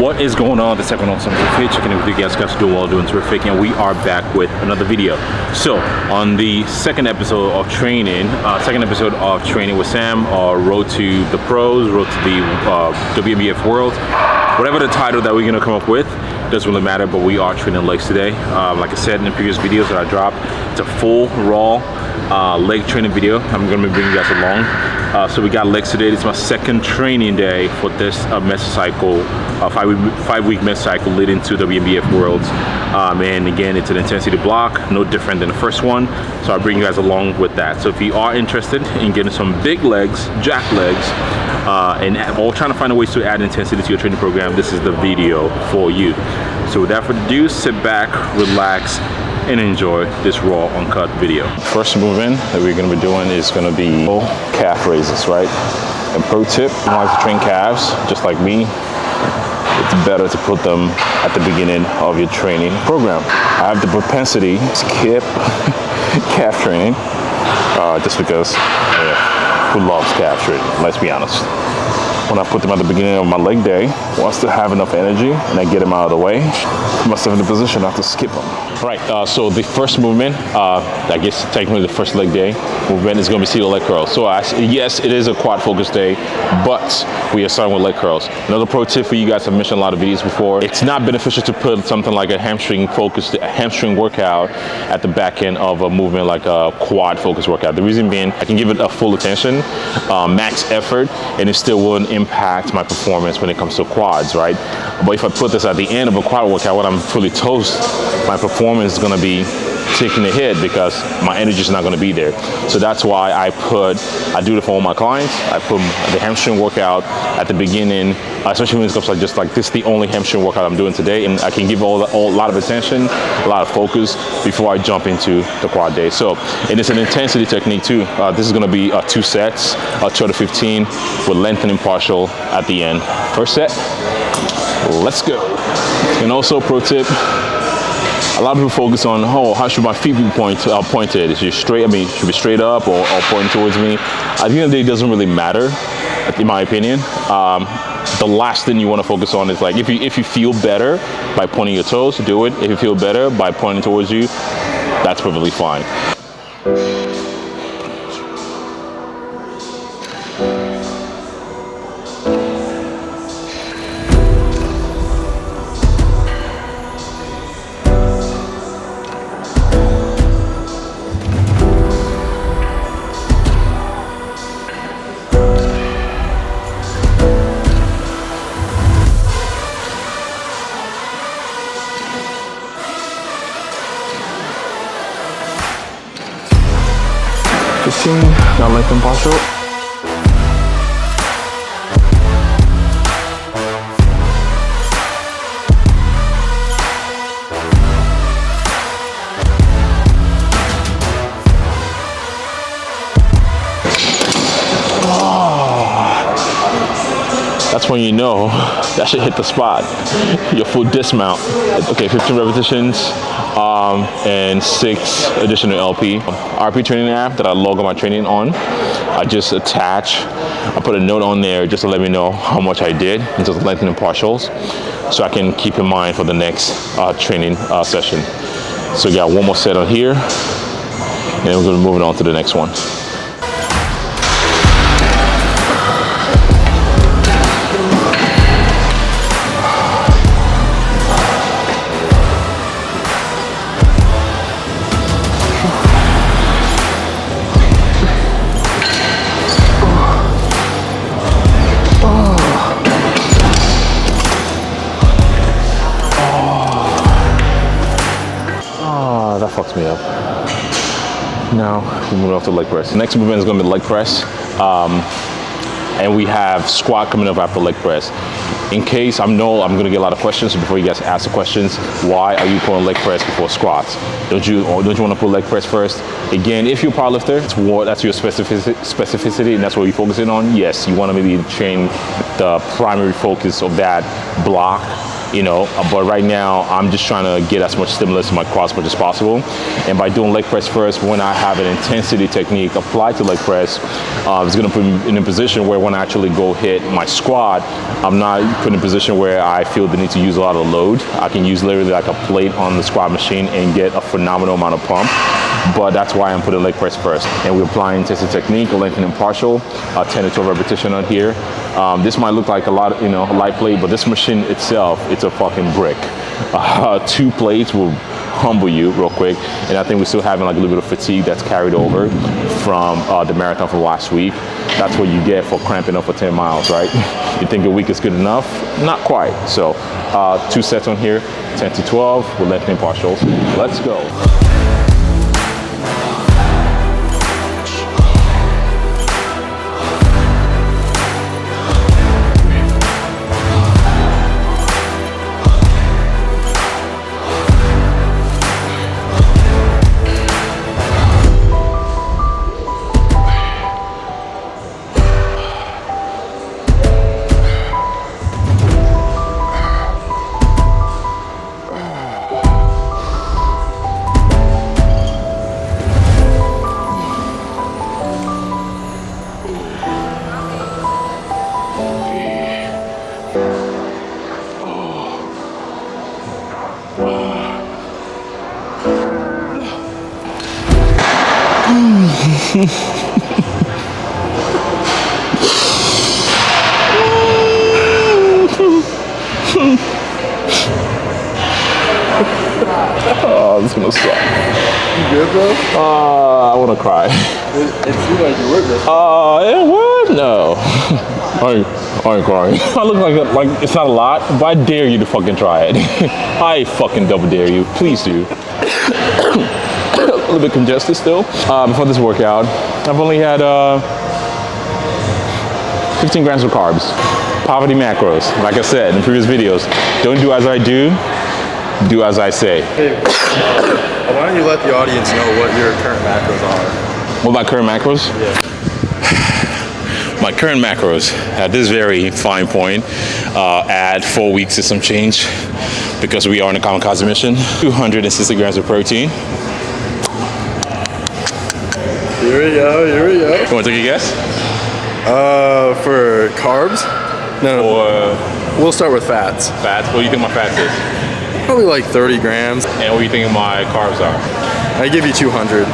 What is going on? The second on Samok Fit Checking in with you guys doing well, doing terrific, and we are back with another video. So on the second episode of training with Sam, road to the pros, road to the WNBF world, whatever the title that we're gonna come up with, doesn't really matter, but we are training legs today. Like I said in the previous videos that I dropped, it's a full raw leg training video. I'm gonna be bringing you guys along. So we got legs today. This is my second training day for this mesocycle, 5-week mesocycle leading to WNBF Worlds. And again, it's an intensity block, no different than the first one. So I'll bring you guys along with that. So if you are interested in getting some big legs, jack legs, and all trying to find ways to add intensity to your training program, this is the video for you. So without further ado, sit back, relax, and enjoy this raw uncut video. First movement that we're going to be doing is going to be calf raises, right? And pro tip, if you like to train calves just like me, it's better to put them at the beginning of your training program. I have the propensity to skip calf training just because who loves calf training? Let's be honest. When I put them at the beginning of my leg day, once they have enough energy and I get them out of the way, I must have in the position not to skip them. All right, so the first movement, I guess technically the first leg day movement is going to be seated leg curls. So yes, it is a quad focus day, but we are starting with leg curls. Another pro tip for you guys, I've mentioned a lot of videos before, it's not beneficial to put something like a hamstring workout at the back end of a movement like a quad focus workout. The reason being, I can give it a full attention, max effort, and it still wouldn't impact my performance when it comes to quads, right? But if I put this at the end of a quad workout when I'm fully toast, my performance is going to be taking a hit because my energy is not going to be there. So that's why I do it for all my clients. I put the hamstring workout at the beginning, especially when it comes like just like this is the only hamstring workout I'm doing today, and I can give a lot of attention, a lot of focus before I jump into the quad day. So, and it's an intensity technique too. This is going to be 2 sets, 12 to 15 with lengthening partial at the end. First set, let's go. And also pro tip, a lot of people focus on, how should my feet be pointed? Is it straight? I mean, should be straight up or pointing towards me? At the end of the day, it doesn't really matter, in my opinion. The last thing you want to focus on is like, if you feel better by pointing your toes, do it. If you feel better by pointing towards you, that's perfectly fine. Now lengthen partial. That's when you know that should hit the spot. Your full dismount. Okay, 15 repetitions and 6 additional LP. RP training app that I log on my training on. I just I put a note on there just to let me know how much I did in terms of lengthening partials, so I can keep in mind for the next training session. So we got one more set on here, and then we're going to move on to the next one. That fucks me up. Now we move off to leg press. The next movement is going to be leg press, and we have squat coming up after leg press. In case I'm going to get a lot of questions, so before you guys ask the questions, why are you pulling leg press before squats? Don't you want to put leg press first? Again, if you're a powerlifter, that's your specificity, and that's what you're focusing on. Yes, you want to maybe train the primary focus of that block, but right now I'm just trying to get as much stimulus in my quads as much as possible. And by doing leg press first, when I have an intensity technique applied to leg press, it's going to put me in a position where when I actually go hit my squat, I'm not put in a position where I feel the need to use a lot of load. I can use literally like a plate on the squat machine and get a phenomenal amount of pump. But that's why I'm putting leg press first. And we're applying tested technique, lengthening partial, 10 to 12 repetition on here. This might look like a lot, a light plate, but this machine itself, it's a fucking brick. 2 plates will humble you real quick. And I think we're still having like a little bit of fatigue that's carried over from the marathon from last week. That's what you get for cramping up for 10 miles, right? You think a week is good enough? Not quite. So 2 sets on here, 10 to 12 with lengthening partials. Let's go. Oh, this is gonna suck. You good, bro? I wanna cry. It seemed like you were good. What? No. I ain't crying. I look like it's not a lot, but I dare you to fucking try it. I fucking double dare you. Please do. A little bit congested still. Before this workout, I've only had 15 grams of carbs. Poverty macros. Like I said in previous videos, don't do as I do as I say. Hey, why don't you let the audience know what your current macros are? What my current macros? Yeah. My current macros at this very fine point add 4 weeks to some change because we are on a kamikaze mission. 260 grams of protein. Here we go, here we go. You want to take a guess? For carbs? No, Or we'll start with fats. fats? What do you think my fats is? Probably like 30 grams. And what do you think my carbs are? I give you 200.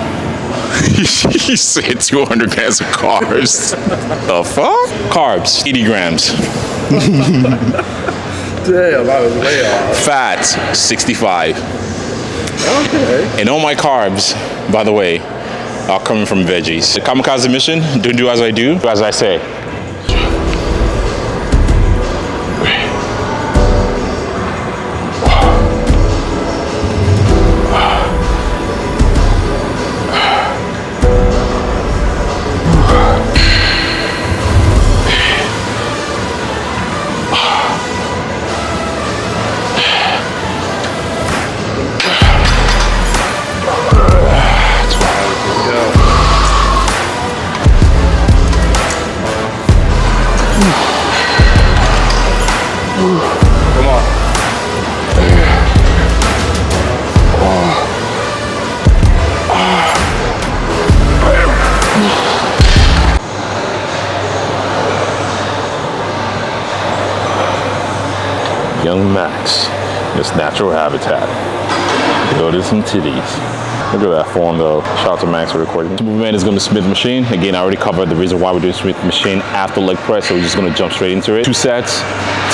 You said 200 grams of carbs. The fuck? Carbs, 80 grams. Damn, I was way off. Fats, 65. Okay. And all my carbs, by the way, are coming from veggies. The kamikaze mission, don't do as I do as I say. Come on. Young Max, his natural habitat. Go to some titties. Look at that form though. Shout out to Max for recording. The movement is going to Smith machine. Again, I already covered the reason why we're doing Smith machine after leg press, so we're just going to jump straight into it. 2 sets,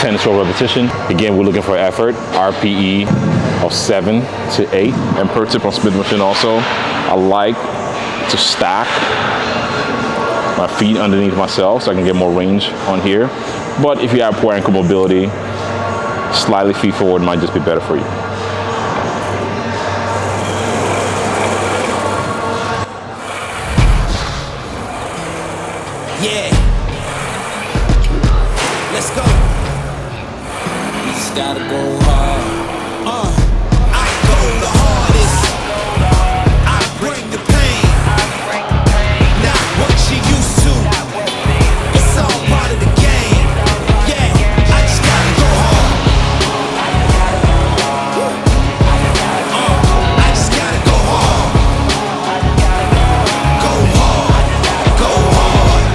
10 to 12 repetition. Again, we're looking for effort. RPE of 7 to 8. And per tip on Smith machine also, I like to stack my feet underneath myself so I can get more range on here. But if you have poor ankle mobility, slightly feet forward might just be better for you. Yeah. Let's go. You just gotta go hard. I go the hardest. I bring the pain. Not what you used to. It's all part of the game. Yeah, I just gotta go hard. I just gotta go hard. Go hard. Go hard.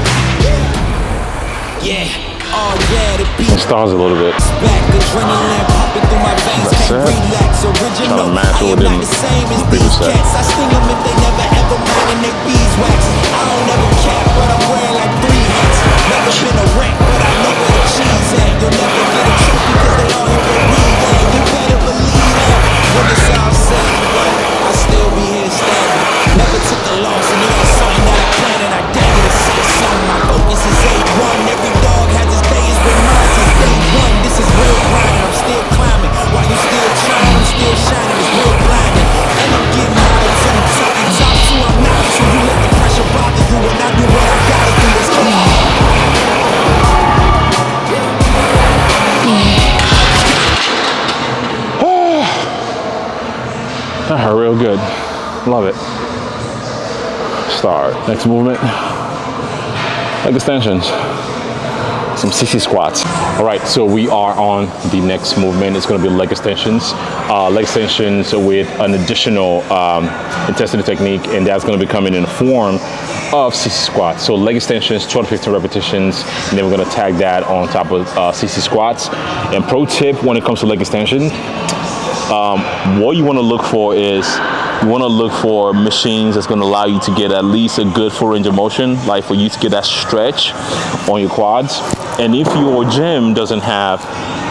Yeah, oh yeah, the beat. Start pause a little bit. Back, adrenaline pumping through my veins. That's Can't it. relax. Original. Trying to match I what am we not did the same as in the previous these set. cats. I sting them if they never ever mind and they beeswax. I don't ever cap, but I'm wearing like 3 hats. Never been a wreck, but I know where the cheese at. You'll never get a trophy cause they all here with me. Yeah, you better believe that. When it's all said and done, I still be here standing. Never took a loss and it ain't something that I planned and I dare you to say something. My focus is A1. Every dog has his day, it's been mine since day one. This is real grinding, I'm still climbing. While you still trying, I'm still shining. It's real blinding. And I'm getting higher too. Talking top 2, I'm not too. You let the pressure bother you and I do what I gotta do. Let's go. That hurt real good. Love it. Start. Next movement. Leg extensions. Some CC squats. All right, so we are on the next movement. It's going to be leg extensions. Leg extensions with an additional intensity technique, and that's going to be coming in the form of CC squats. So leg extensions, 12 to 15 repetitions, and then we're going to tag that on top of CC squats. And pro tip when it comes to leg extensions, what you want to look for is you want to look for machines that's going to allow you to get at least a good full range of motion, like for you to get that stretch on your quads. And if your gym doesn't have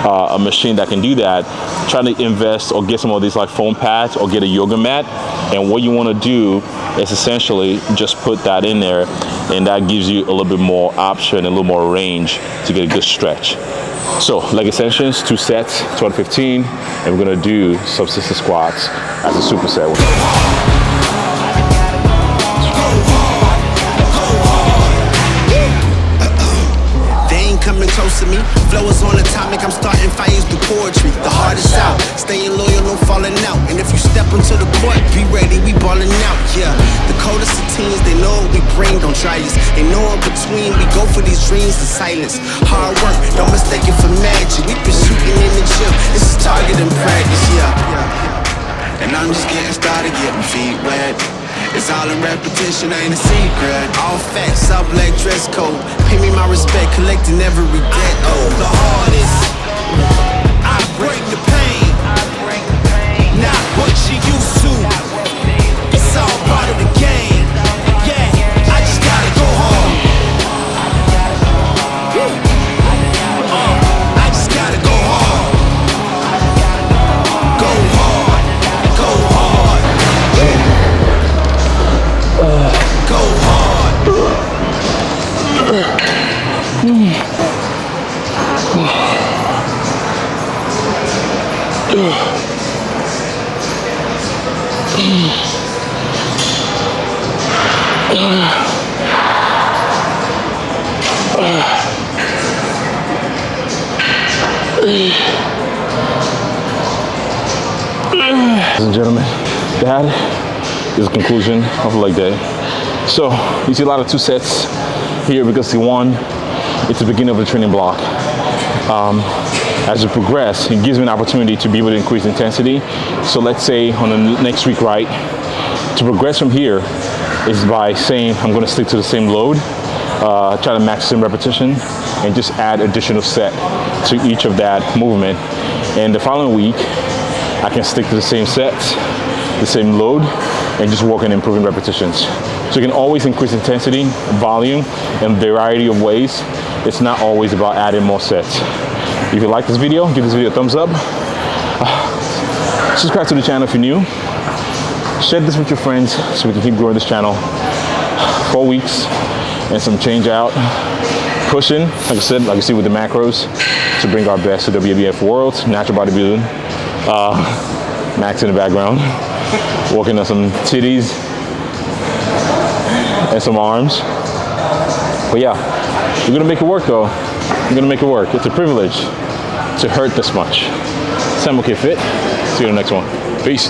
a machine that can do that, try to invest or get some of these like foam pads or get a yoga mat. And what you want to do is essentially just put that in there, and that gives you a little bit more option, a little more range to get a good stretch. So leg extensions, 2 sets, 12 to 15, and we're gonna do subsistence squats as a superset. Coming close to me, flow is on atomic. I'm starting fires through poetry. The hardest out, staying loyal, no falling out. And if you step into the court, be ready, we ballin' out. Yeah, the coldest of teens, they know what we bring, don't try us. They know in between, we go for these dreams in silence. Hard work, don't mistake it for magic. We been shooting in the gym, this is target and practice. Yeah, and I'm just getting started, getting feet wet. It's all in repetition, ain't a secret. All facts, up black dress code. Pay me my respect, collecting every debt. Oh, the hardest. I bring the pain. Not what you used to. It's all part of the game. Yeah, I just gotta go home. I just gotta go hard. Go hard. Go hard. Go hard. Ladies and gentlemen, that is the conclusion of leg day. So you see a lot of 2 sets here because it's the beginning of the training block. As you progress, it gives me an opportunity to be able to increase intensity. So let's say on the next week, right, to progress from here is by saying I'm going to stick to the same load, try to max the same repetition, and just add additional set to each of that movement. And the following week, I can stick to the same sets, the same load, and just work on improving repetitions. So you can always increase intensity, volume, and variety of ways. It's not always about adding more sets. If you like this video, give this video a thumbs up. Subscribe to the channel if you're new. Share this with your friends so we can keep growing this channel. 4 weeks and some change out. Pushing, like I said, like you see with the macros, to bring our best to WBF World, natural bodybuilding. Max in the background, working on some titties and some arms. But yeah, we're gonna make it work though. We're gonna make it work. It's a privilege to hurt this much. Samok Fit. See you in the next one. Peace.